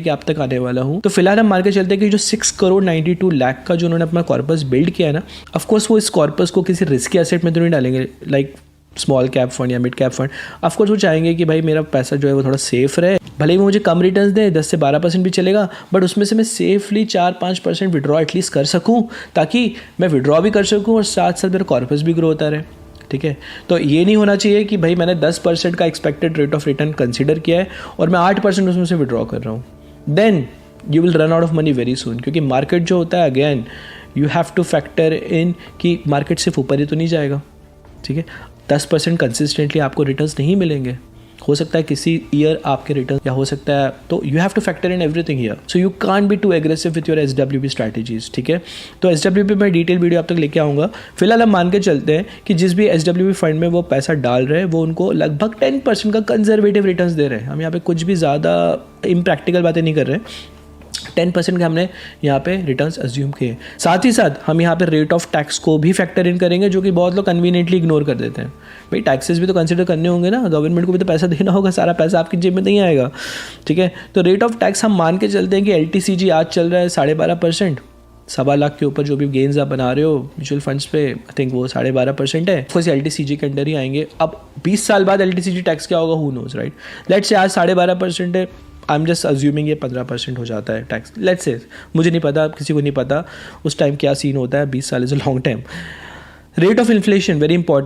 कि आप तक आने वाला हूँ। तो फिलहाल हम मान के चलते हैं कि जो 6 करोड़ 92 लाख का जो उन्होंने अपना कॉर्पस बिल्ड किया है ना, ऑफकोर्स वो इस कॉर्पस को किसी रिस्की एसेट में तो नहीं डालेंगे, लाइक स्मॉल कैप फंड या मिड कैप फंड। ऑफकोर्स वो चाहेंगे कि भाई मेरा पैसा जो है वो थोड़ा सेफ रहे, भले ही मुझे कम रिटर्न्स दे, 10 से 12% भी चलेगा, बट उसमें से मैं सेफली 4-5% विड्रॉ एटलीस्ट कर सकूँ, ताकि मैं विड्रॉ भी कर सकूँ और साथ साथ मेरा कॉर्पस भी ग्रो होता रहे। ठीक है, तो ये नहीं होना चाहिए कि भाई मैंने 10% का expected rate of return consider किया है और मैं 8% उसमें से विड्रॉ कर रहा हूँ, then you will run out of money very soon. क्योंकि मार्केट जो होता है, again you have to factor in कि मार्केट सिर्फ ऊपर ही तो नहीं जाएगा। ठीक है, 10% कंसिस्टेंटली आपको रिटर्न्स नहीं मिलेंगे, हो सकता है किसी ईयर आपके रिटर्न, या हो सकता है, तो you have to factor in everything here, so you can't be too aggressive with your SWP strategies. ठीक है, तो SWP में डिटेल वीडियो आप तक लेके आऊँगा। फिलहाल हम मान के चलते हैं कि जिस भी SWP फंड में वो पैसा डाल रहे हैं वो उनको लगभग 10% का कंजर्वेटिव रिटर्न्स दे रहे हैं। हम यहाँ पे कुछ भी ज़्यादा इम्प्रैक्टिकल बातें नहीं कर रहे हैं, 10% के हमने यहाँ पे रिटर्न्स अज्यूम किए। साथ ही साथ हम यहाँ पे रेट ऑफ टैक्स को भी फैक्टर इन करेंगे, जो कि बहुत लोग कन्वीनियंटली इग्नोर कर देते हैं। भाई टैक्सेस भी तो कंसिडर करने होंगे ना, गवर्नमेंट को भी तो पैसा देना होगा, सारा पैसा आपकी जेब में नहीं आएगा। ठीक है, तो रेट ऑफ टैक्स हम मान के चलते हैं कि LTCG आज चल रहा है 12.5%, 1.25 लाख के ऊपर जो भी गेन्स आप बना रहे हो म्यूचुअल फंड्स पे, आई थिंक वो 12.5% है। ऑफकोर्स LTCG के अंडर ही आएंगे। अब 20 साल बाद LTCG टैक्स क्या होगा, who knows, right. Let's say आज 12.5% है, आई एम जस्ट अज्यूमिंग ये 15% हो जाता है टैक्स, लेट्स से, मुझे नहीं पता, किसी को नहीं पता उस टाइम क्या सीन होता है, 20 साल is a long time. Rate of inflation very important.